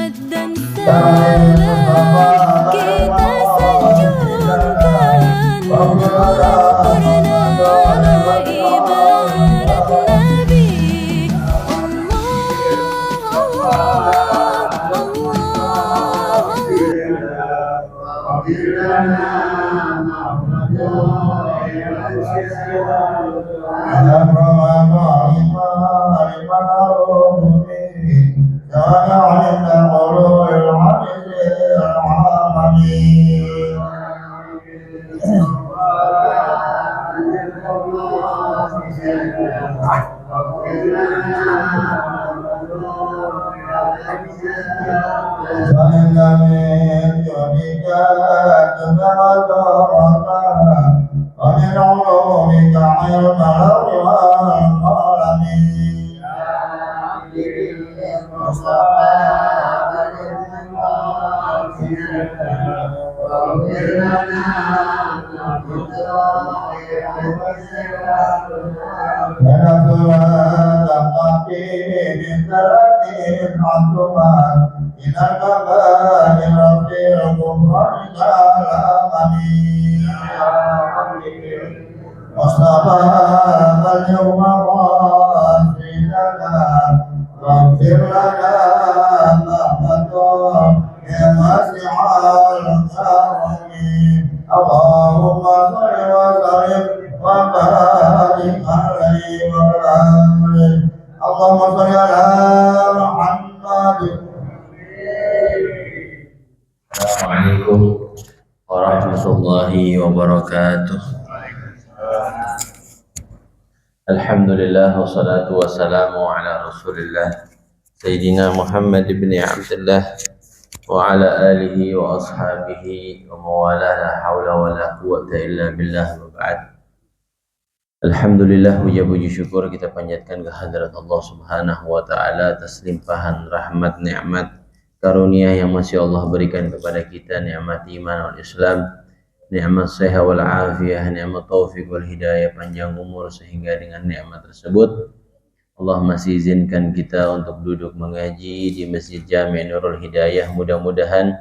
dan salam kita sanjungkan, bulan purnama ibarat Nabi. Assalamualaikum warahmatullahi wabarakatuh. Alhamdulillah wassalatu wassalamu ala Rasulillah Sayyidina Muhammad ibn Abdullah wa ala alihi wa ashabihi wa mawala la hawla wa la quwwata illa billah wa ba'd. Alhamdulillah, puji syukur kita panjatkan ke hadirat Allah Subhanahu wa taala atas limpahan rahmat nikmat karunia yang masih Allah berikan kepada kita, nikmat iman wal Islam, nikmat sehat wal afiyah, nikmat taufik wal hidayah, panjang umur, sehingga dengan nikmat tersebut Allah masih izinkan kita untuk duduk mengaji di Masjid Jami' Nurul Hidayah. Mudah-mudahan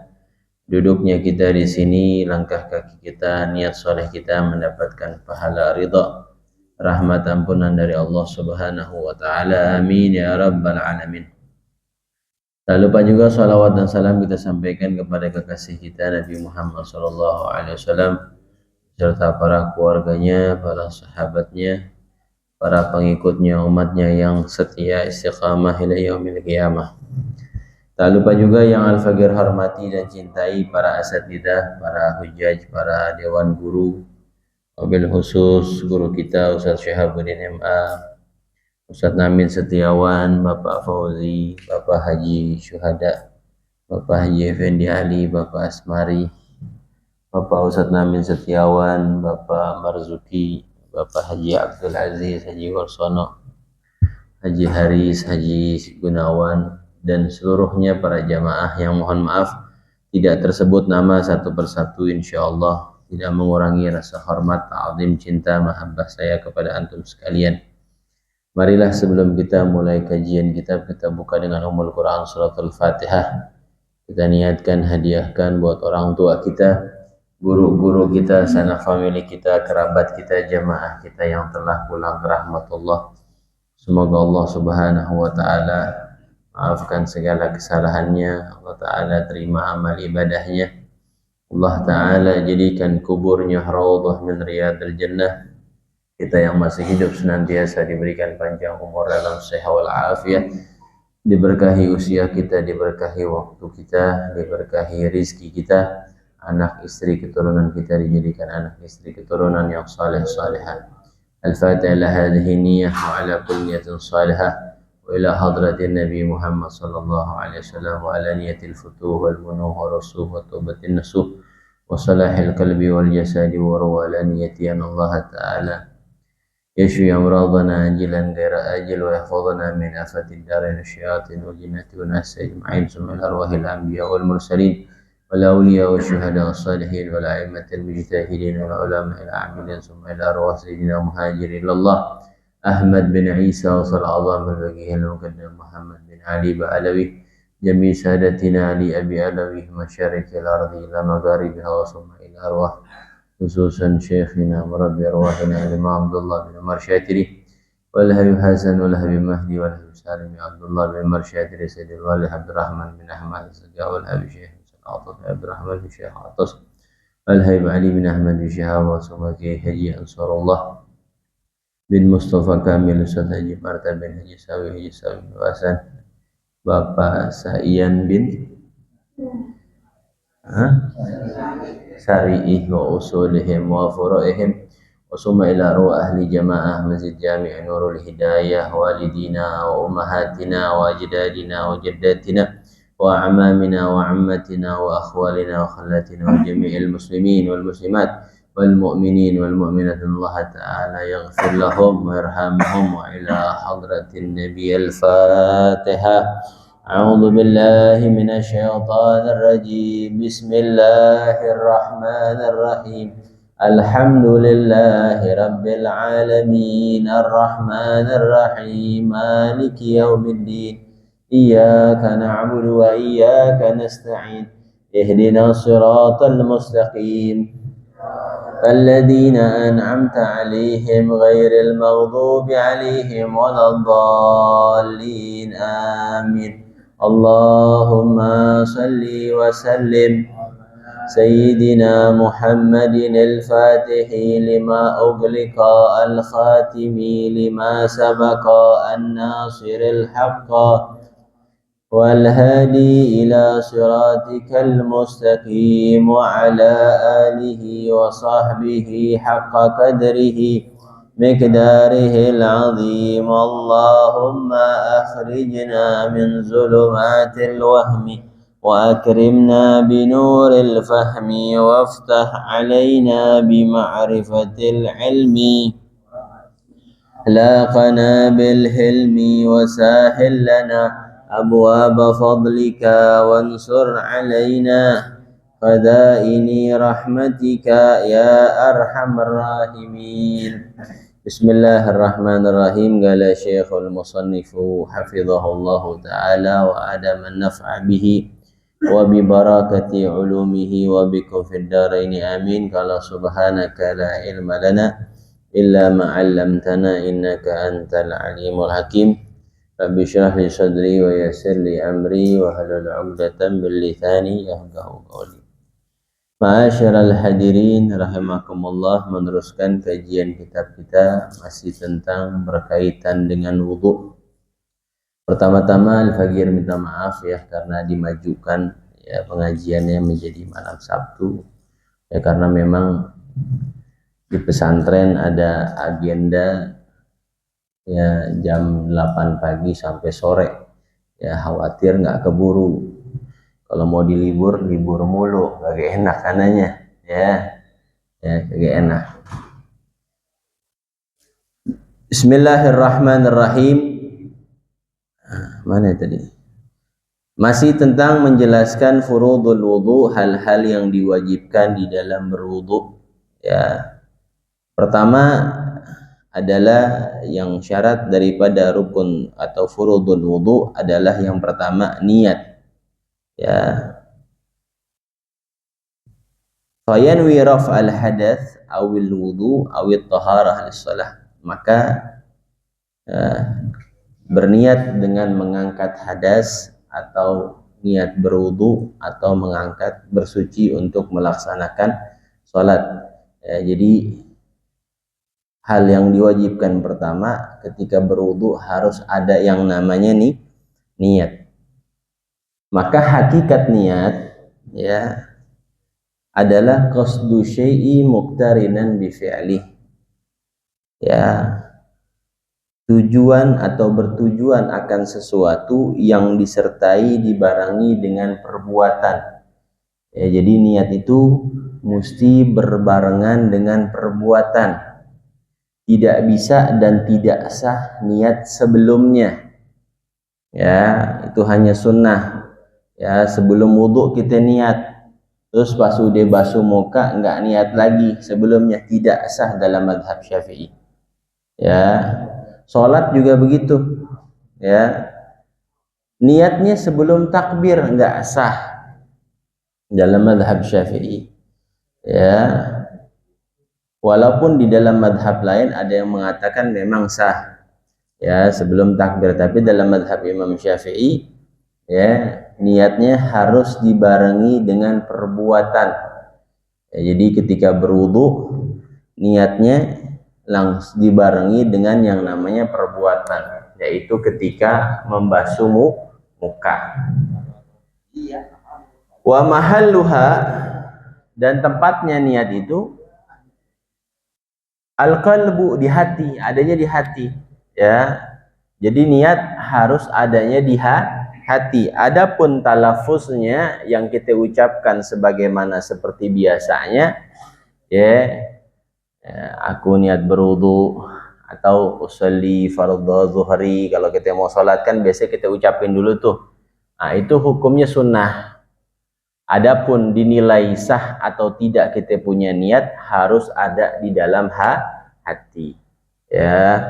duduknya kita di sini, langkah kaki kita, niat soleh kita mendapatkan pahala ridha, rahmat ampunan dari Allah Subhanahu wa taala. Amin ya rabbal alamin. Tak lupa juga salawat dan salam kita sampaikan kepada kekasih kita Nabi Muhammad SAW serta para keluarganya, para sahabatnya, para pengikutnya, umatnya yang setia istiqamah ila yaumil qiyamah. Tak lupa juga yang Al-Fagir hormati dan cintai para asatidzah, para hujjaj, para dewan guru, wabil khusus guru kita Ustaz Syihabuddin MA, Ustaz Namin Setiawan, Bapak Fauzi, Bapak Haji Syuhada, Bapak Haji Effendi Ali, Bapak Asmari, Bapak Ustaz Namin Setiawan, Bapak Marzuki, Bapak Haji Abdul Aziz, Haji Warsono, Haji Haris, Haji Gunawan, dan seluruhnya para jamaah yang mohon maaf tidak tersebut nama satu persatu, insyaallah tidak mengurangi rasa hormat, ta'zim, cinta, mahabbah saya kepada antum sekalian. Marilah sebelum kita mulai kajian kitab, kita buka dengan Ummul Quran Suratul Fatihah. Kita niatkan hadiahkan buat orang tua kita, guru-guru kita, sanak famili kita, kerabat kita, jamaah kita yang telah pulang ke rahmatullah. Semoga Allah Subhanahu wa taala maafkan segala kesalahannya, Allah taala terima amal ibadahnya, Allah taala jadikan kuburnya raudhah min riyadil jannah. Kita yang masih hidup senantiasa diberikan panjang umur dalam sehat wal afiat, diberkahi usia kita, diberkahi waktu kita, diberkahi rizki kita, anak istri keturunan kita dijadikan anak istri keturunan yang saleh salihah. Al-Fatihah ila hadhihi niyyah wa ala kulli niyatin salihah wa ila hadratin Nabi Muhammad sallallahu alaihi wasallam wa ala niyatil futuh wal munuh wa rusuh wa taubatin nasuh wa salahil qalbi wal jasadi wa ala niyati an Allah ta'ala يشفي أمراضنا عاجلا غير آجل ويحفظنا من آفات الدارين الشياطين والجنات والناس أجمعين ثم الأرواح الأنبياء والمرسلين والأولياء والشهداء والصالحين والأئمة المجتهدين والعلماء العاملين ثم إلى أرواح سيدنا مهاجر إلى الله أحمد بن عيسى وصل العظام الفقيه المقدم محمد بن علي بعلوي جميع سادتنا لأبي علوي مشارق الأرض إلى مغاربها وثم إلى أرواح خصوصا شيخنا مربي أرواحنا الإمام عبد الله بن عمر شاتري والهبي حسن والهبي مهدي والهبي سالم عبد الله بن عمر شاتري سيد الوالد عبد الرحمن بن أحمد السجا والهبي شيخ عطف عبد الرحمن بن شيخ عطس والهبي علي بن أحمد بن شهاب وسمكي هجي أنصار الله bin Mustafa Kamil Ustaz Haji Marta bin Haji Sawi bin Wasan Bapak Saiyan bin Sari'ih wa usulihim wa furu'ihim wa summa ila ruwa ahli jamaah Masjid Jami' Nurul Hidayah walidina wa ummahatina wa ajdadina wa jaddatina wa amamina wa ammatina wa akhwalina wa khallatina wa jami'il muslimin wal muslimat والمؤمنين والمؤمنات الله تعالى يغفر لهم ويرحمهم وإلى حضرة النبي الفاتحة أعوذ بالله من الشيطان الرجيم بسم الله الرحمن الرحيم الحمد لله رب العالمين الرحمن الرحيم مالك يوم الدين إياك نعبد وإياك نستعين اهدنا الصراط المستقيم الذين أنعمت عليهم غير المغضوب عليهم ولا الضالين آمين اللهم صل وسلم سيدنا محمد الفاتح لما أغلق الخاتم لما سبق الناصر الحق والهادي إلى صراطك المستقيم وعلى آله وصحبه حق قدره مقداره العظيم اللهم أخرجنا من ظلمات الوهم وأكرمنا بنور الفهم وافتح علينا بمعرفة العلم لاقنا بالحلم وسهل لنا أبواب فضلك وانصر علينا خزائن رحمتك يا أرحم الراحمين بسم الله الرحمن الرحيم قال شيخ المصنف حفظه الله تعالى وأدام النفع به وببركة علومه وبكم في الدارين آمين قال سبحانك لا علم لنا إلا ما علمتنا إنك أنت العليم الحكيم Rabbi syrah li sadri wa yassir li amri wa halul 'uqdatam min lisani yafqahu qawli. Ma'asyiral hadirin rahimakumullah, meneruskan kajian kitab kita masih tentang berkaitan dengan wudu. Pertama-tama Al-Fagir minta maaf ya karena dimajukan ya pengajiannya menjadi malam Sabtu. Ya karena memang di pesantren ada agenda ya jam 8 pagi sampai sore ya, khawatir nggak keburu. Kalau mau libur mulu kagak enak kananya ya kagak enak. Bismillahirrahmanirrahim. Mana tadi? Masih tentang menjelaskan furudul wudu, hal-hal yang diwajibkan di dalam berwudu ya. Pertama adalah yang syarat daripada rukun atau furudul wudu adalah yang pertama niat ya. Fayanwi raf'al hadath awil wudu awil taharah lis-shalah, maka berniat dengan mengangkat hadas atau niat berwudu atau mengangkat bersuci untuk melaksanakan sholat ya. Jadi hal yang diwajibkan pertama ketika berwudu harus ada yang namanya niat. Maka hakikat niat ya adalah qasdu syai'i muqtarinan bi fi'lih. Ya, tujuan atau bertujuan akan sesuatu yang disertai dibarengi dengan perbuatan. Ya, jadi niat itu mesti berbarengan dengan perbuatan. Tidak bisa dan tidak sah niat sebelumnya ya, itu hanya sunnah ya. Sebelum wudhu kita niat, terus pas udah basuh muka nggak niat lagi sebelumnya, tidak sah dalam madhab Syafi'i ya. Sholat juga begitu ya, niatnya sebelum takbir enggak sah dalam mazhab Syafi'i. Ya, walaupun di dalam mazhab lain ada yang mengatakan memang sah ya sebelum takbir, tapi dalam mazhab Imam Syafi'i ya niatnya harus dibarengi dengan perbuatan. Ya, jadi ketika berwudu niatnya langsung dibarengi dengan yang namanya perbuatan, yaitu ketika membasuh muka. Wa mahalluha, dan tempatnya niat itu al-qalbu, di hati, adanya di hati ya. Jadi niat harus adanya di hati. Adapun talafuznya yang kita ucapkan sebagaimana seperti biasanya ya, aku niat berwudu atau usolli fardhu zuhri, kalau kita mau sholat kan biasa kita ucapin dulu tuh. Nah, itu hukumnya sunnah. Adapun dinilai sah atau tidak kita punya niat harus ada di dalam hati. Ya.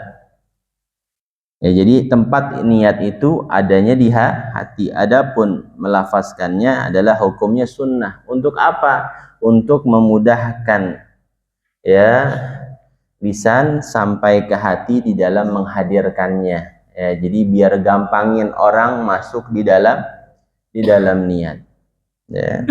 Ya, jadi tempat niat itu adanya di hati. Adapun melafazkannya adalah hukumnya sunnah. Untuk apa? Untuk memudahkan ya lisan sampai ke hati di dalam menghadirkannya. Ya, jadi biar gampangin orang masuk di dalam niat. Ya.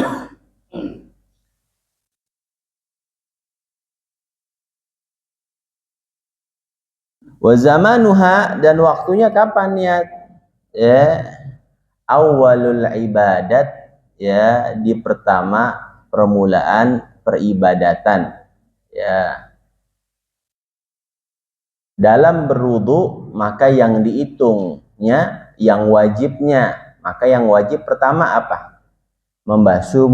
Wa zamanuha, dan waktunya kapan niat? Ya, awalul ibadat, ya di pertama permulaan peribadatan. Ya. Dalam berwudu maka yang dihitungnya, yang wajibnya, maka yang wajib pertama apa? Membasuh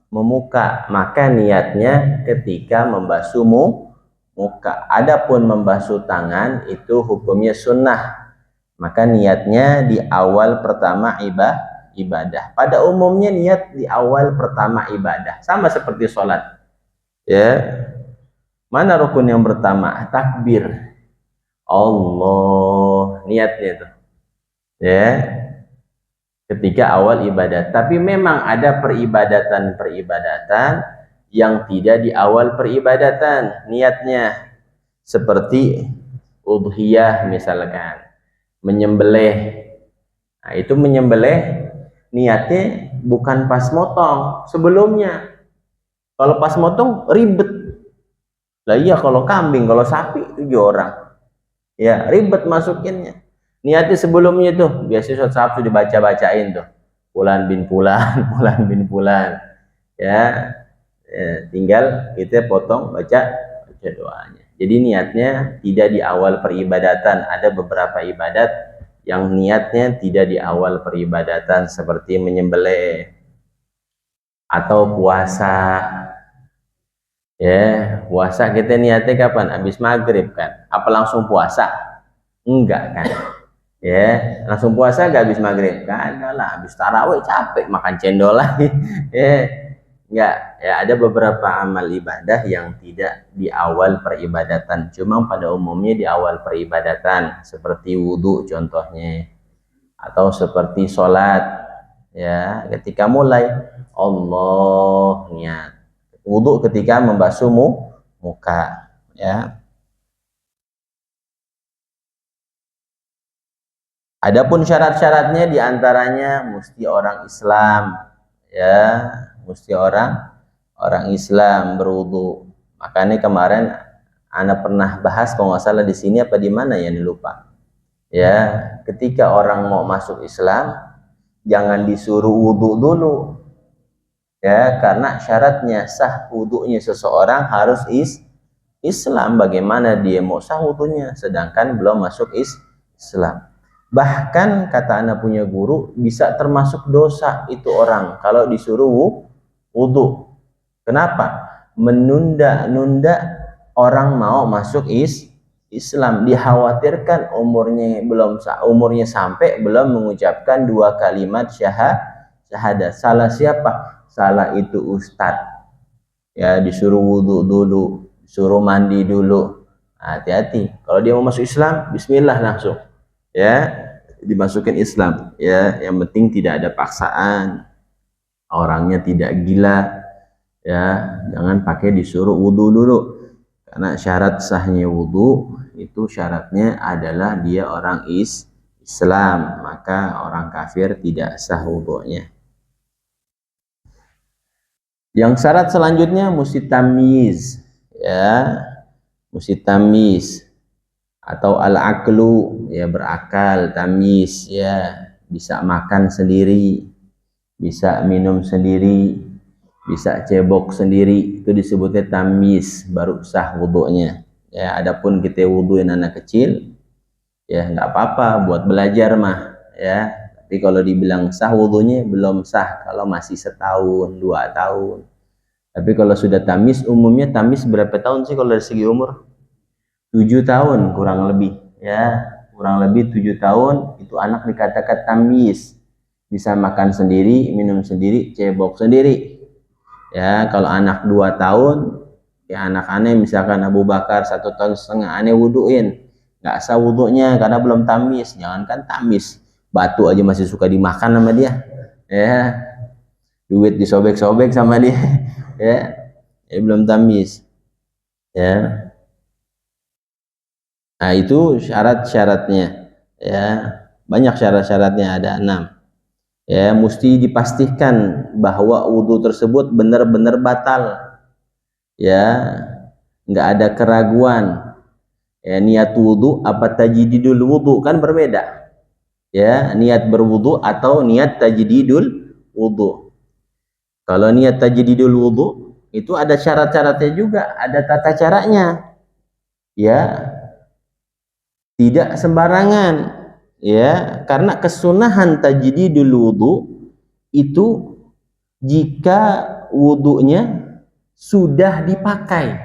muka, maka niatnya ketika membasuh muka. Adapun membasuh tangan itu hukumnya sunnah, maka niatnya di awal pertama ibadah. Pada umumnya niat di awal pertama ibadah sama seperti sholat ya. Mana rukun yang pertama? Takbir Allah, niatnya itu ya ketika awal ibadat. Tapi memang ada peribadatan yang tidak di awal peribadatan niatnya, seperti udhiyah misalkan, menyembelih. Nah, itu menyembelih niatnya bukan pas motong, sebelumnya. Kalau pas motong ribet. Lah iya, kalau kambing, kalau sapi 7 orang. Ya, ribet masukinnya. Niatnya sebelumnya tuh, biasanya suatu dibaca-bacain tuh. Fulan bin Fulan, Fulan bin Fulan. Ya, tinggal kita potong baca doanya. Jadi niatnya tidak di awal peribadatan. Ada beberapa ibadat yang niatnya tidak di awal peribadatan, seperti menyembelih atau puasa. Ya, puasa kita niatnya kapan? Habis maghrib kan? Apa langsung puasa? Enggak kan? Ya, langsung puasa gak habis maghrib? Kagak lah, habis tarawih capek makan cendol lagi. Ya, enggak. Ya, ada beberapa amal ibadah yang tidak di awal peribadatan. Cuma pada umumnya di awal peribadatan, seperti wudhu contohnya, atau seperti sholat. Ya, ketika mulai Allah niat. Wudhu ketika membasuh muka. Ya. Adapun syarat-syaratnya diantaranya mesti orang Islam, ya, mesti orang Islam berwudu. Makanya kemarin Ana pernah bahas, kalau nggak salah di sini apa di mana ya, lupa. Ya, ketika orang mau masuk Islam jangan disuruh wudu dulu, ya, karena syaratnya sah wudunya seseorang harus Islam. Bagaimana dia mau sah wudunya sedangkan belum masuk Islam? Bahkan kata anak punya guru, bisa termasuk dosa itu orang kalau disuruh wudu. Kenapa? Menunda-nunda orang mau masuk Islam. Dikhawatirkan umurnya sampai belum mengucapkan 2 kalimat syahadat. Salah siapa? Salah itu ustadz. Ya, disuruh wudu dulu, disuruh mandi dulu. Hati-hati. Kalau dia mau masuk Islam, bismillah langsung. Ya, dimasukin Islam, ya. Yang penting tidak ada paksaan, orangnya tidak gila, ya. Jangan pakai disuruh wudhu dulu, karena syarat sahnya wudhu itu syaratnya adalah dia orang Islam, maka orang kafir tidak sah wudhunya. Yang syarat selanjutnya mesti tamyiz, ya, mesti tamyiz atau al-aqlu, ya, berakal, tamyiz, ya, bisa makan sendiri, bisa minum sendiri, bisa cebok sendiri, itu disebutnya tamyiz, baru sah wudhunya. Ya, adapun kita wudhuin anak kecil, ya nggak apa-apa buat belajar mah, ya. Tapi kalau dibilang sah wudhunya belum sah kalau masih setahun, 2 tahun. Tapi kalau sudah tamis, umumnya tamis berapa tahun sih kalau dari segi umur? 7 tahun kurang lebih, ya, kurang lebih 7 tahun itu anak dikatakan tamis, bisa makan sendiri, minum sendiri, cebok sendiri. Ya, kalau anak 2 tahun, ya anak aneh misalkan Abu Bakar 1,5 tahun aneh wuduin, nggak sah wudhunya karena belum tamis. Jangankan tamis, batu aja masih suka dimakan sama dia, ya, duit disobek-sobek sama dia, ya, belum tamis, ya. Nah, itu syarat-syaratnya, ya, banyak syarat-syaratnya, ada 6, ya. Mesti dipastikan bahwa wudhu tersebut benar-benar batal, ya, nggak ada keraguan, ya. Niat wudhu apa tajdidul wudhu kan berbeda, ya, niat berwudhu atau niat tajdidul wudhu. Kalau niat tajdidul wudhu itu ada syarat-syaratnya juga, ada tata caranya, ya, tidak sembarangan, ya, karena kesunahan tajdidul wudhu itu jika wudhunya sudah dipakai,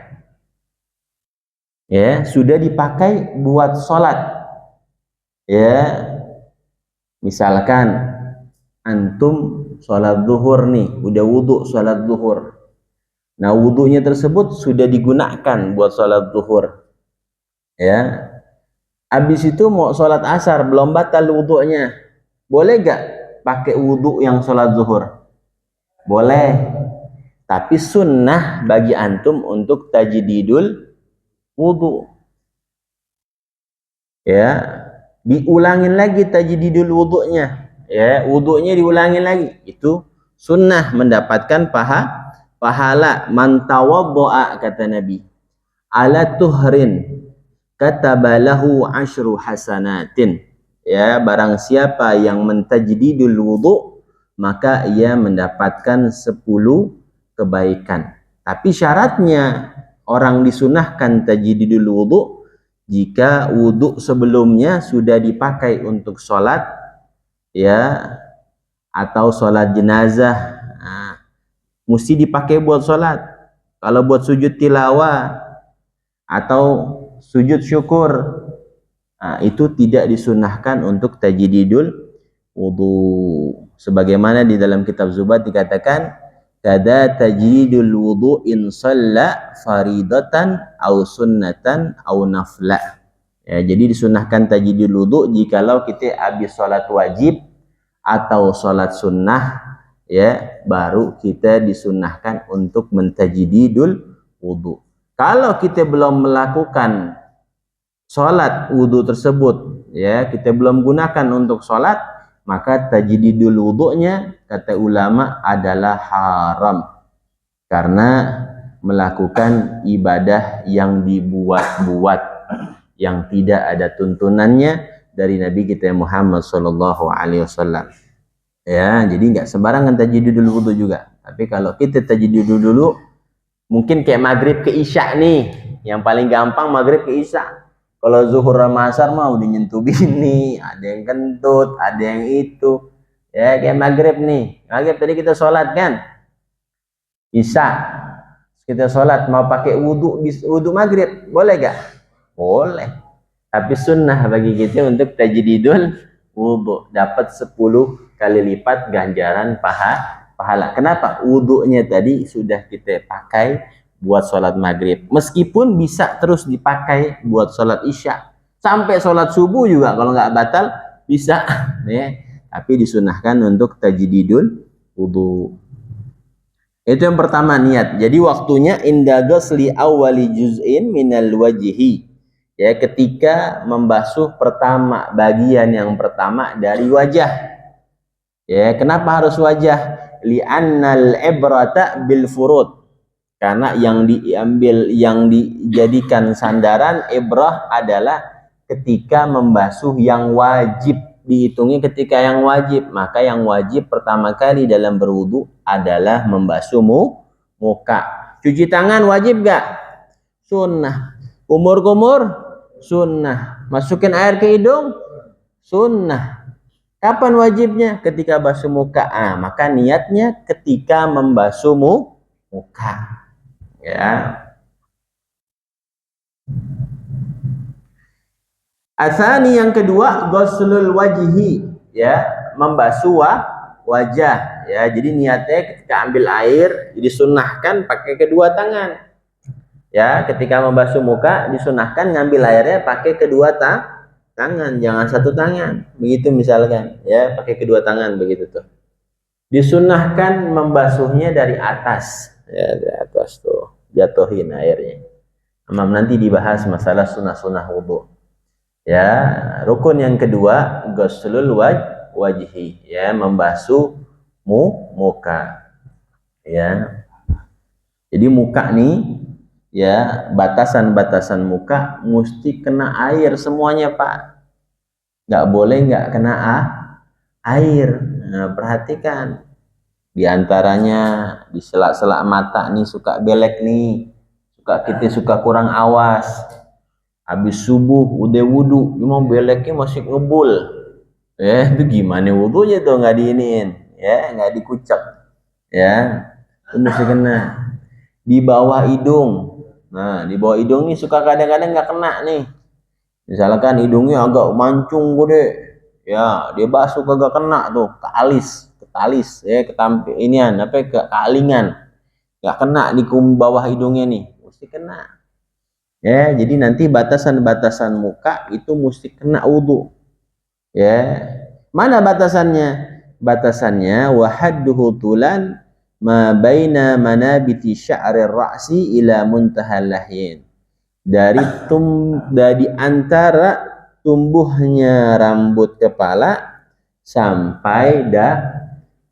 ya, sudah dipakai buat sholat, ya. Misalkan antum sholat zuhur nih, udah wudhu sholat zuhur, nah wudhunya tersebut sudah digunakan buat sholat zuhur, ya. Habis itu mau sholat asar, belum batal wudhunya, boleh gak pakai wudhu yang sholat zuhur? Boleh, tapi sunnah bagi antum untuk tajdidul wudhu, ya, diulangin lagi tajdidul wudhunya, ya, wudhunya diulangin lagi, itu sunnah, mendapatkan pahala. Man tawaddo'a, kata Nabi, ala tuhrin katabalahu asyru hasanatin, ya, barang siapa yang mentajdidul wudhu maka ia mendapatkan 10 kebaikan. Tapi syaratnya orang disunahkan tajdidul wudhu jika wudhu sebelumnya sudah dipakai untuk sholat, ya, atau sholat jenazah, nah, mesti dipakai buat sholat. Kalau buat sujud tilawah atau sujud syukur, nah, itu tidak disunahkan untuk tajdidul wudhu. Sebagaimana di dalam kitab Zubat dikatakan, kada tajdidul wudhu in shalla faridatan au sunnatan au nafla, ya. Jadi disunahkan tajdidul wudhu jikalau kita habis sholat wajib atau sholat sunnah, ya, baru kita disunahkan untuk mentajdidul wudhu. Kalau kita belum melakukan sholat wudhu tersebut, ya, kita belum gunakan untuk sholat, maka tajdidul wudhunya, kata ulama, adalah haram karena melakukan ibadah yang dibuat-buat, yang tidak ada tuntunannya dari Nabi kita Muhammad SAW, ya. Jadi nggak sembarangan tajdidul wudhu juga. Tapi kalau kita tajdidul dulu, mungkin kayak maghrib ke isya nih, yang paling gampang maghrib ke isya. Kalau zuhur sama asar mah udah nyentuh bini, ada yang kentut, ada yang itu, ya. Kayak maghrib nih, maghrib tadi kita sholat kan, isya kita sholat, mau pakai wudhu maghrib, boleh gak? Boleh. Tapi sunnah bagi kita untuk tajdidul wudhu, dapat 10 kali lipat ganjaran pahala. Kenapa? Wudhunya tadi sudah kita pakai buat sholat maghrib, meskipun bisa terus dipakai buat sholat isya sampai sholat subuh juga, kalau nggak batal bisa ya, tapi disunahkan untuk tajdidul wudu. Itu yang pertama, niat. Jadi waktunya inda ghusli awwali juz'in minal wajhi, ya, ketika membasuh pertama, bagian yang pertama dari wajah. Ya, kenapa harus wajah? Li'annal ibrata bil furud, karena yang diambil, yang dijadikan sandaran ibrah adalah ketika membasuh yang wajib, dihitungnya ketika yang wajib. Maka yang wajib pertama kali dalam berwudu adalah membasuh muka. Cuci tangan wajib gak? Sunnah. Kumur-kumur sunnah. Masukin air ke hidung sunnah. Kapan wajibnya? Ketika basuh muka. Maka niatnya ketika membasuh muka. Ya. Asani yang kedua, ghuslul wajhi, ya, membasuh wajah, ya. Jadi niatnya ketika ambil air disunahkan pakai kedua tangan. Ya, ketika membasuh muka disunahkan ngambil airnya pakai kedua tangan, jangan satu tangan. Begitu misalkan, ya, pakai kedua tangan begitu tuh. Disunahkan membasuhnya dari atas, ya, dari atas tuh, jatuhin airnya. Nanti dibahas masalah sunnah-sunnah wudu. Ya, rukun yang kedua, ghuslul wajhi, ya, membasuh muka. Ya. Jadi muka nih, ya, batasan-batasan muka mesti kena air semuanya, Pak. Nggak boleh nggak kena air. Nah, perhatikan. Di antaranya di sela-sela mata nih suka belek nih. Kita suka kurang awas. Habis subuh udah wudu, cuma beleknya masih ngebul. Ya, itu gimana wudunya tuh, nggak diiniin, ya, nggak dikucek. Ya, itu mesti kena. Di bawah hidung. Nah, di bawah hidung nih suka kadang-kadang nggak kena nih. Misalkan hidungnya agak mancung gede, ya, dia basuh kagak kena tuh, ke alis, ya, ke inian, ke alingan, nggak kena di bawah hidungnya nih, mesti kena. Ya, jadi nanti batasan-batasan muka itu mesti kena wudu. Ya, mana batasannya? Batasannya wahadduhu tulan ma baina manabiti sya'rir ra'si ila muntahal lahyin. Dari antara tumbuhnya rambut kepala sampai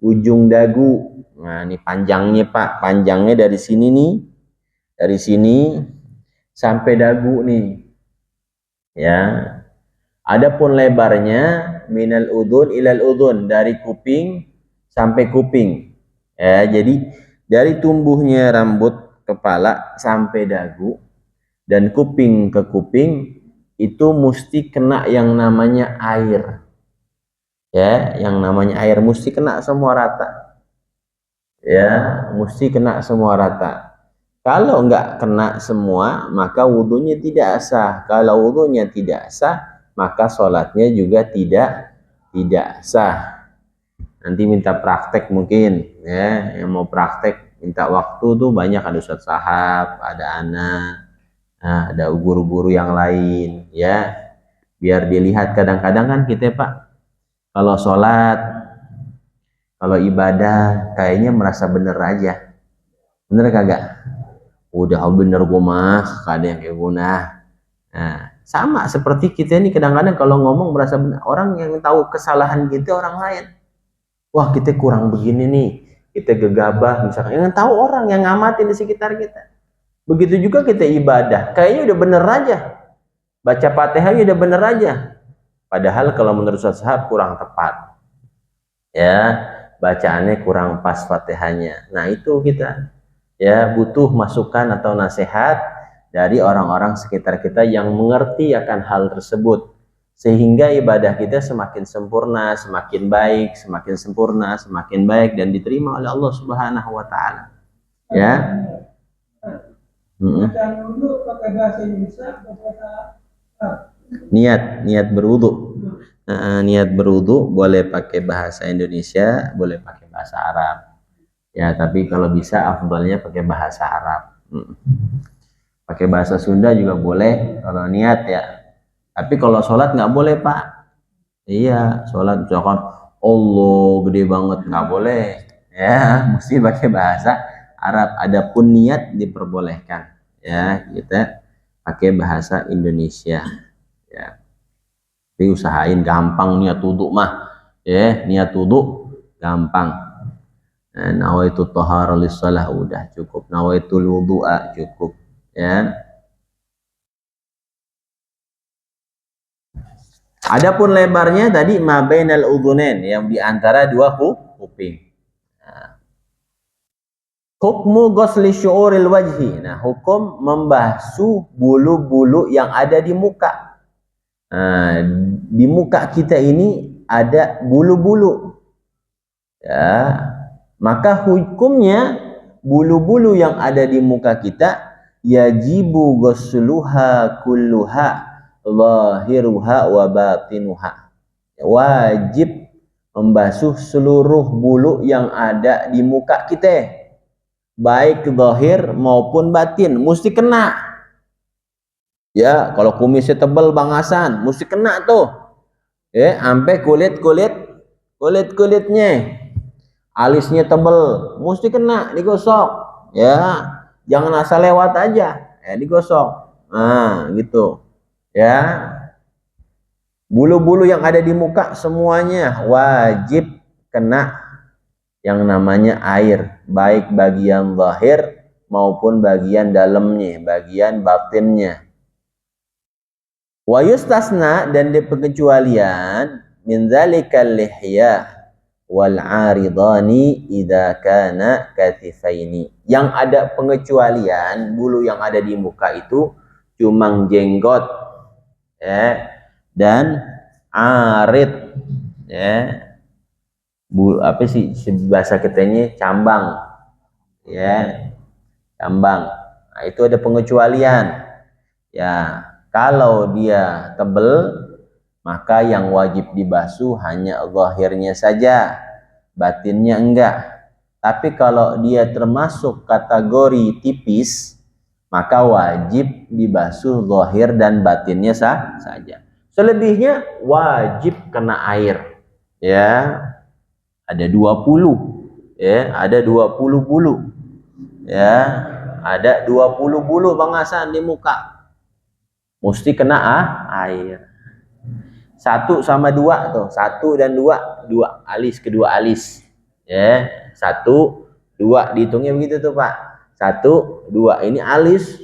ujung dagu. Nah, ini panjangnya, Pak. Panjangnya dari sini nih. Dari sini sampai dagu nih, ya. Adapun lebarnya minal udhun ilal udhun, dari kuping sampai kuping, ya. Jadi dari tumbuhnya rambut kepala sampai dagu dan kuping ke kuping itu mesti kena yang namanya air, ya. Yang namanya air mesti kena semua rata, ya, mesti kena semua rata. Kalau enggak kena semua, maka wudhunya tidak sah. Kalau wudhunya tidak sah, maka sholatnya juga tidak sah. Nanti minta praktek mungkin, ya, yang mau praktek minta waktu tuh banyak, ada Ustadz Sahab, ada Ana, nah, ada guru-guru yang lain, ya, biar dilihat. Kadang-kadang kan kita, Pak, kalau sholat, kalau ibadah kayaknya merasa bener aja, bener kagak? Udah bener gue mah, ada yang kayak gue. Nah, sama seperti kita ini kadang-kadang kalau ngomong merasa benar. Orang yang tahu kesalahan kita orang lain, wah, kita kurang begini nih, kita gegabah misalkan, yang tahu orang yang ngamatin di sekitar kita. Begitu juga kita ibadah, kayaknya udah bener aja, baca Fatihah udah bener aja, padahal kalau menurut Sahab kurang tepat, ya, bacaannya kurang pas Fatihahnya. Nah, itu kita, ya, butuh masukan atau nasihat dari orang-orang sekitar kita yang mengerti akan hal tersebut, sehingga ibadah kita semakin sempurna, semakin baik, semakin sempurna, semakin baik, dan diterima oleh Allah Subhanahu wa Ta'ala. Ya. Niat berwudu. Niat berwudu boleh pakai bahasa Indonesia, boleh pakai bahasa Arab. Ya, tapi kalau bisa afdalnya pakai bahasa Arab. Pakai bahasa Sunda juga boleh kalau niat, ya. Tapi kalau sholat nggak boleh, Pak. Iya, sholat misalkan Allah gede banget nggak boleh, ya mesti pakai bahasa Arab. Adapun niat diperbolehkan, ya kita pakai bahasa Indonesia, ya. Tapi usahain gampang niat wudhu mah, ya niat wudhu gampang. Nah, nawaitu thahara lis-shalah udah cukup, nawaitul wudu'a cukup, ya. Adapun lebarnya tadi ma bainal udhunain, yang di antara dua kuping. Nah, hukmu ghusli syu'uril wajhi. Nah, hukum membasuh bulu-bulu yang ada di muka. Nah, di muka kita ini ada bulu-bulu. Ya, maka hukumnya bulu-bulu yang ada di muka kita yajibu ghusluha kulluha zahiruha wa batinuha. Wajib membasuh seluruh bulu yang ada di muka kita, baik zahir maupun batin, mesti kena. Ya, kalau kumisnya tebal bangasan, mesti kena tuh. Ya, sampai kulitnya. Alisnya tebal, mesti kena, digosok. Ya, jangan asal lewat aja, ya digosok. Nah, gitu. Ya, bulu-bulu yang ada di muka semuanya wajib kena yang namanya air, baik bagian zahir maupun bagian dalamnya, bagian batinnya. Wa yustasna, dan di pengecualian min dzalikal lihya wal aridani idza kana katifaini. Yang ada pengecualian bulu yang ada di muka itu cuma jenggot, ya, dan arid, ya. Bulu apa sih bahasa kitanya, cambang, ya, cambang. Nah, itu ada pengecualian. Ya, kalau dia tebel, maka yang wajib dibasuh hanya zahirnya saja, batinnya enggak. Tapi kalau dia termasuk kategori tipis, maka wajib dibasuh zahir dan batinnya saja. Selebihnya wajib kena air. Ya, ada 20. Ya, ada 20 bulu. Ya, ada 20 bulu bangasan di muka. Mesti kena air. 1 sama 2 tuh, 1 dan 2, 2 alis, kedua alis, ya. 1, 2 dihitungnya begitu tuh Pak. 1, 2 ini alis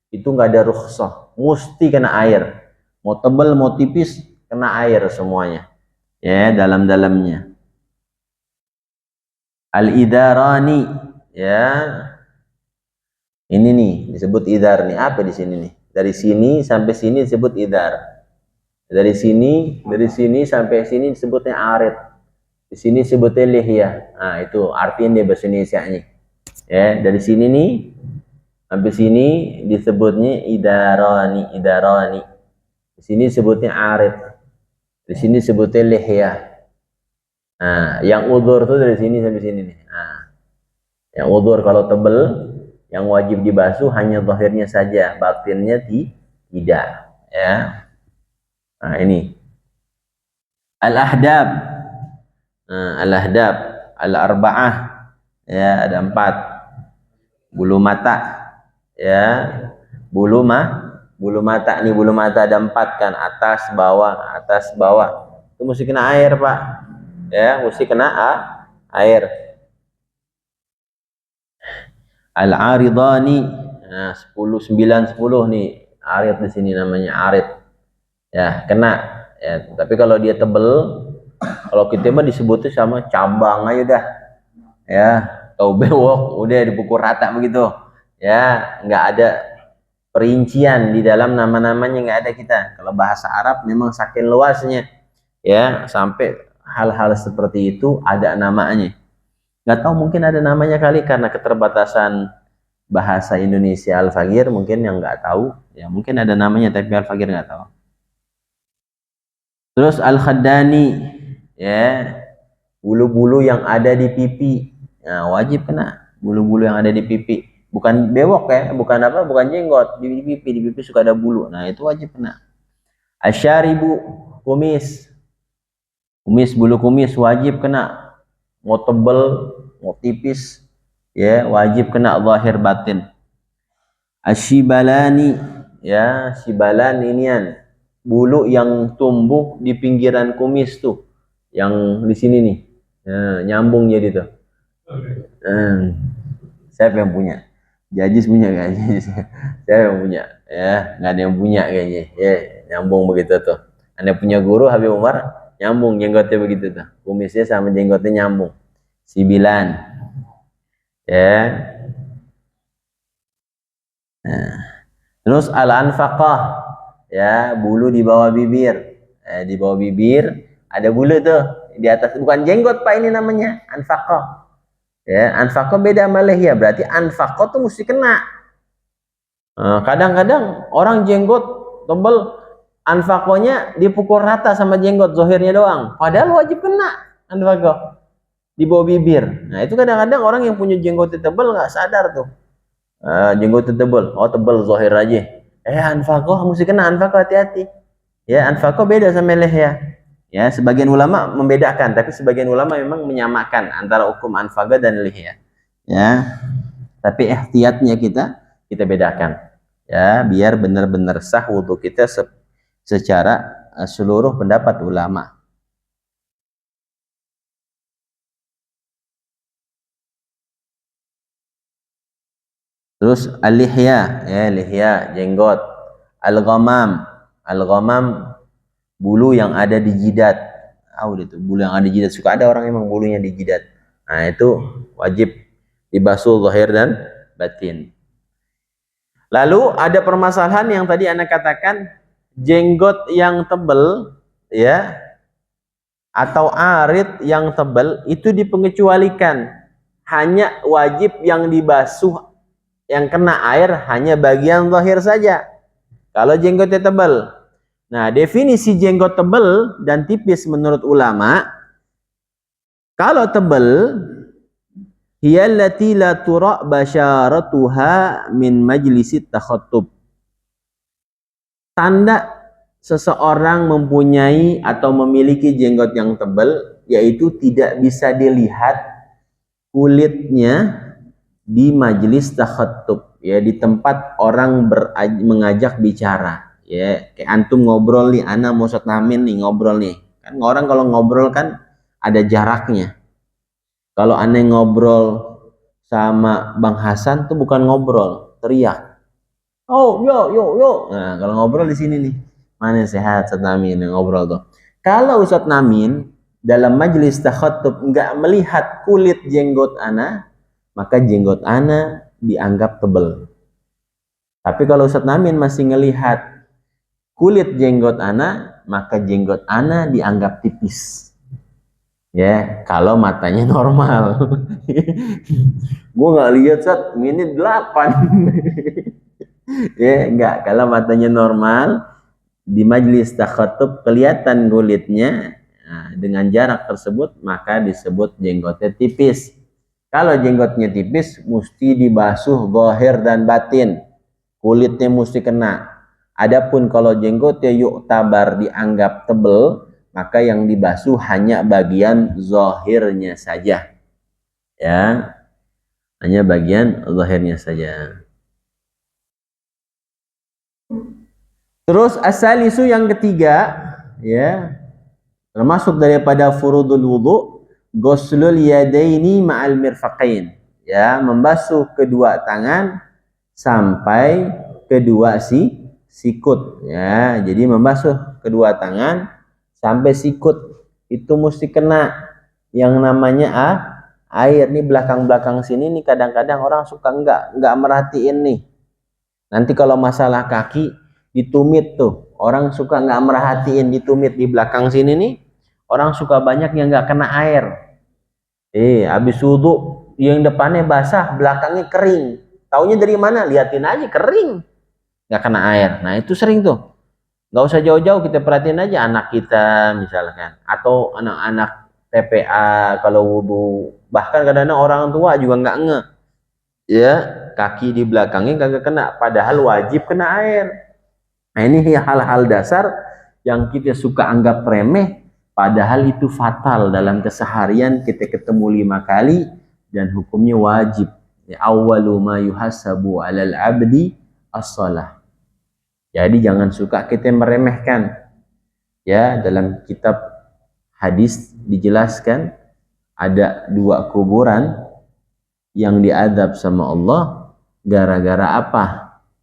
itu nggak ada rukhsah, mesti kena air. Mau tebal mau tipis kena air semuanya, ya, dalam-dalamnya. Al-idarani, ya. Ini nih disebut idar nih. Apa di sini nih? Dari sini sampai sini disebut idar. Dari sini sampai sini disebutnya arid. Di sini disebutnya lihya. Nah, itu artinya dia bahasa Indonesianya. Ya, dari sini nih sampai sini disebutnya idarani, idarani. Di sini disebutnya arid. Di sini disebutnya lihya. Nah, yang udzur tuh dari sini sampai sini nih. Nah, yang udzur kalau tebel, yang wajib dibasuh hanya zahirnya saja, batinnya tidak, ya. Nah, ini al-ahdab. Nah, al-ahdab al-arba'ah, ya, ada 4. Bulu mata, ya. Bulu mata nih, bulu mata ada 4 kan, atas bawah. Itu mesti kena air, Pak. Ya, mesti kena air. Al-aridani. Nah, 10 9 10 nih. Arid di sini namanya arid. Ya, kena. Ya, tapi kalau dia tebel, kalau kita mah disebutnya sama cambang aja dah. Ya, atau bewok, udah dipukul rata begitu. Ya, nggak ada perincian di dalam nama-namanya, nggak ada kita. Kalau bahasa Arab memang saking luasnya. Ya, sampai hal-hal seperti itu ada namanya. Nggak tahu, mungkin ada namanya kali karena keterbatasan bahasa Indonesia Al-Fagir, mungkin yang nggak tahu, ya mungkin ada namanya tapi Al-Fagir nggak tahu. Terus Al-Khaddani, ya, bulu-bulu yang ada di pipi. Nah, wajib kena bulu-bulu yang ada di pipi. Bukan bewok ya, bukan jenggot, di pipi suka ada bulu. Nah, itu wajib kena. Asyaribu, kumis. Bulu kumis wajib kena, mau tebel, mau tipis, ya wajib kena zahir batin. Asyibalani, ya sibalan inian, bulu yang tumbuh di pinggiran kumis tuh, yang di sini nih, nyambung jadi tuh. Siapa yang punya? Jajis punya kayaknya. Siapa yang punya? Ya, nggak ada yang punya kayaknya. Ya, nyambung begitu tuh. Anda punya guru Habib Umar, nyambung jenggotnya begitu tuh. Kumisnya sama jenggotnya nyambung. Sibilan. Ya. Nah. Terus al-anfaqah, ya bulu di bawah bibir. Di bawah bibir ada bulu tuh di atas, bukan jenggot Pak, ini namanya anfaqah. Ya, anfaqah beda sama lihya, berarti anfaqah tuh mesti kena. Kadang-kadang orang jenggot tebel, anfaqahnya dipukul rata sama jenggot zahirnya doang, padahal wajib kena anfaqah di bawah bibir. Nah itu kadang-kadang orang yang punya jenggot tebel nggak sadar tuh. Jenggot tebel, oh tebel zahir aja. Anfaqah mesti kena anfaqah, hati-hati. Ya, anfaqah beda sama lihya. Ya, sebagian ulama membedakan, tapi sebagian ulama memang menyamakan antara hukum anfaqah dan lihya. Ya. Tapi ihtiyatnya kita bedakan. Ya, biar benar-benar sah wudu kita secara seluruh pendapat ulama. Terus al-lihya, ya lihya, jenggot. Al-ghamam, al-ghamam bulu yang ada di jidat. Udah tuh, bulu yang ada di jidat, suka ada orang emang bulunya di jidat. Nah, itu wajib dibasuh zahir dan batin. Lalu ada permasalahan yang tadi Anda katakan, jenggot yang tebal ya atau arit yang tebal itu dipengecualikan. Hanya wajib yang dibasuh, yang kena air hanya bagian zahir saja. Kalau jenggotnya tebal. Nah, definisi jenggot tebal dan tipis menurut ulama, kalau tebal, hiyallati la tura' basyaratuha min majlisit takhattub. Tanda seseorang mempunyai atau memiliki jenggot yang tebal, yaitu tidak bisa dilihat kulitnya di majlis takhattub, ya di tempat orang mengajak bicara. Ya, kayak antum ngobrol nih, ana mau Ustaz Namin nih ngobrol nih. Kan orang kalau ngobrol kan ada jaraknya. Kalau aneh ngobrol sama Bang Hasan tuh bukan ngobrol, teriak. Oh, yo. Nah, kalau ngobrol di sini nih. Mana sehat Ustaz Namin ngobrol tuh. Kalau Ustaz Namin dalam majelis takhattub enggak melihat kulit jenggot ana, maka jenggot ana dianggap tebal. Tapi kalau Ustaz Namin masih ngelihat kulit jenggot ana, maka jenggot ana dianggap tipis. Ya, kalau matanya normal. Gue nggak lihat Ustaz, ini 8. Ya, enggak. Kalau matanya normal, di majlis takhattub kelihatan kulitnya, nah, dengan jarak tersebut maka disebut jenggotnya tipis. Kalau jenggotnya tipis, mesti dibasuh zahir dan batin. Kulitnya mesti kena. Adapun kalau jenggotnya yuktabar dianggap tebal, maka yang dibasuh hanya bagian zahirnya saja. Ya, hanya bagian zahirnya saja. Terus asalisu yang ketiga, ya, termasuk daripada furudul wudu, ghuslul yadaini ma'al mirfaqain. Ya, membasuh kedua tangan sampai kedua sikut. Ya, jadi membasuh kedua tangan sampai sikut itu mesti kena yang namanya air. Nih belakang-belakang sini nih kadang-kadang orang suka enggak merhatiin nih. Nanti kalau masalah kaki ditumit tuh, orang suka enggak merhatiin ditumit di belakang sini nih, orang suka banyak yang enggak kena air. Habis wudu yang depannya basah, belakangnya kering. Taunya dari mana? Liatin aja kering, nggak kena air. Nah itu sering tuh. Nggak usah jauh-jauh, kita perhatiin aja anak kita misalkan, atau anak-anak TPA kalau wudu. Bahkan kadang-kadang orang tua juga nggak ngeh. Ya, kaki di belakangnya kagak kena, padahal wajib kena air. Nah ini hal-hal dasar yang kita suka anggap remeh, Padahal itu fatal dalam keseharian kita ketemu 5 kali dan hukumnya wajib. Awwalu ma yuhasabu 'alal 'abdi as-shalah. Jadi jangan suka kita meremehkan. Ya, dalam kitab hadis dijelaskan ada 2 kuburan yang diadab sama Allah gara-gara apa?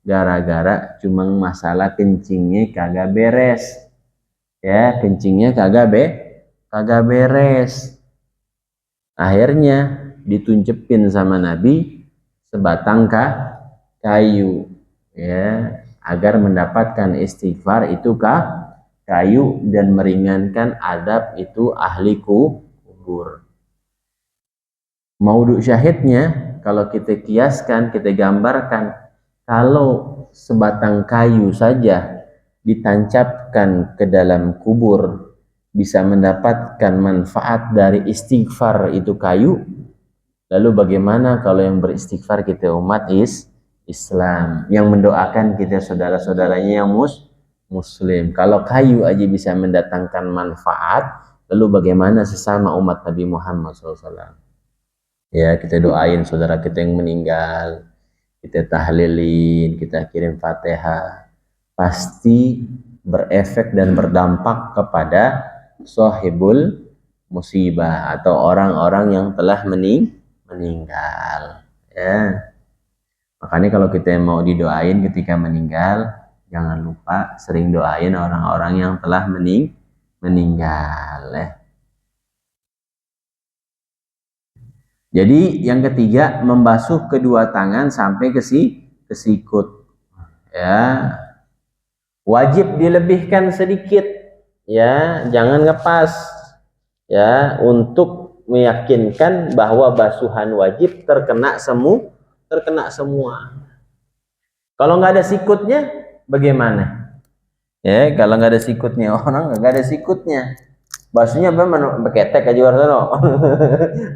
Gara-gara cuma masalah kencingnya kagak beres. Ya, kencingnya kagak beres. Akhirnya dituncepin sama Nabi sebatang kayu, ya, agar mendapatkan istighfar itu kayu dan meringankan adab itu ahli kubur. Maudhu syahidnya kalau kita kiaskan, kita gambarkan, kalau sebatang kayu saja ditancapkan ke dalam kubur bisa mendapatkan manfaat dari istighfar itu kayu, lalu bagaimana kalau yang beristighfar kita umat Islam yang mendoakan kita saudara-saudaranya yang muslim? Kalau kayu aja bisa mendatangkan manfaat, lalu bagaimana sesama umat Nabi Muhammad SAW? Ya, kita doain saudara kita yang meninggal, kita tahlilin, kita kirim Fatihah, pasti berefek dan berdampak kepada sahibul musibah atau orang-orang yang telah meninggal. Ya, makanya kalau kita mau didoain ketika meninggal, jangan lupa sering doain orang-orang yang telah meninggal. Ya. Jadi yang ketiga, membasuh kedua tangan sampai ke sikut. Ya, wajib dilebihkan sedikit. Ya, jangan ngepas. Ya, untuk meyakinkan bahwa basuhan wajib terkena semua. Kalau nggak ada sikutnya, bagaimana? Ya, kalau nggak ada sikutnya, orang nggak ada sikutnya. Basuhnya bagaimana? Beketek aja warna.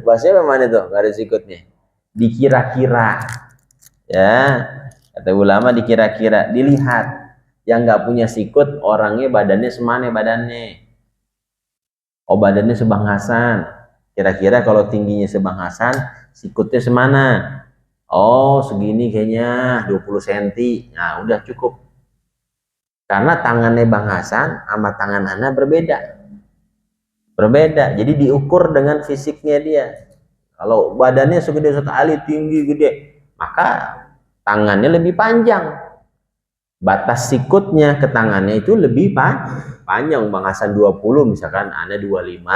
Basuhnya bagaimana tuh? Nggak ada sikutnya. Dikira-kira. Ya, kata ulama dikira-kira, dilihat. Yang nggak punya sikut, orangnya badannya semana badannya. Oh, badannya Sebang Hasan. Kira-kira kalau tingginya Sebang Hasan, sikutnya semana? Oh, segini kayaknya 20 cm. Nah, udah cukup. Karena tangannya Bang Hasan sama tangan Ana berbeda. Jadi diukur dengan fisiknya dia. Kalau badannya segede Ustaz Ali, tinggi gede, maka tangannya lebih panjang. Batas sikutnya ke tangannya itu lebih panjang. Bang Hasan 20, misalkan Ana 25.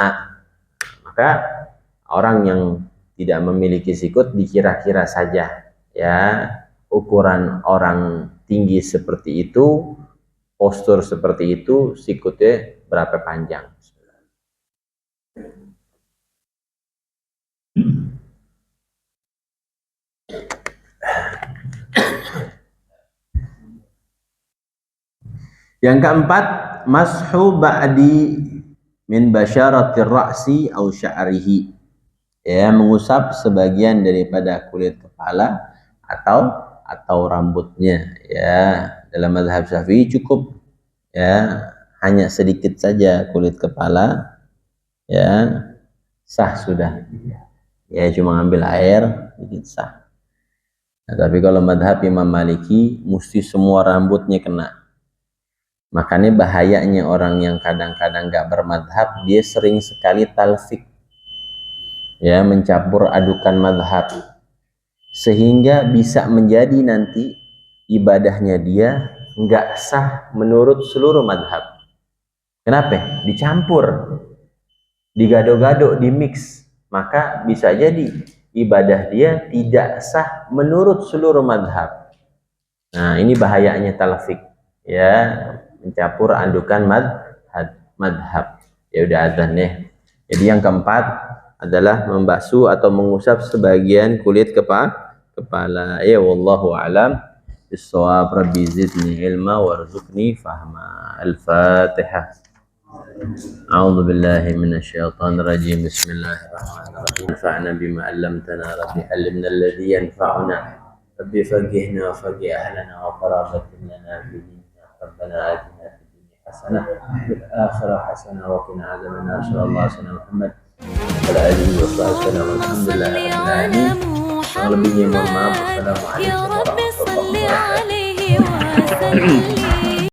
Maka orang yang tidak memiliki sikut dikira-kira saja. Ya, ukuran orang tinggi seperti itu, postur seperti itu, sikutnya berapa panjang. Yang keempat, mashu ba'di min basyaratir ra'si au sya'rihi. Ya, mengusap sebagian daripada kulit kepala atau rambutnya. Ya, dalam mazhab Syafi'i cukup, ya, hanya sedikit saja kulit kepala, ya, sah sudah. Ya, cuma ambil air sedikit sah. Nah, tapi kalau mazhab Imam Maliki mesti semua rambutnya kena. Makanya bahayanya orang yang kadang-kadang gak bermadhab, dia sering sekali talfik, ya, mencampur adukan madhab, sehingga bisa menjadi nanti ibadahnya dia nggak sah menurut seluruh madhab. Kenapa? Dicampur, digado-gado, dimix, maka bisa jadi ibadah dia tidak sah menurut seluruh madhab. Nah, ini bahayanya talfik, ya, mencampur adukan madhab. Ya udah adzan ya. Jadi yang keempat adalah membasuh atau mengusap sebagian kulit kepala. Ya wallahu alam bissawab. Rabbi zidni ilma warzuqni fahma. Al-Fatihah. A'udzu billahi minasyaitonir rajim. Bismillahirrahmanirrahim. Anfa'na bima 'allamtana rabbi 'allimna alladhi yanfa'una. Rabbi faqihna wa faqih ahlana wa qarabatina fi dinina. Rabbana atina fid dunya حسنة في الآخرة حسنة وقنا عذاب النار. صلى الله عليه وسلم Muhammad وعلى آله وصحبه وسلم. والحمد لله رب العالمين. Yang lebihnya mohon maaf. Wassalamualaikum يا رب warahmatullahi صل wabarakatuh. عليه وسلم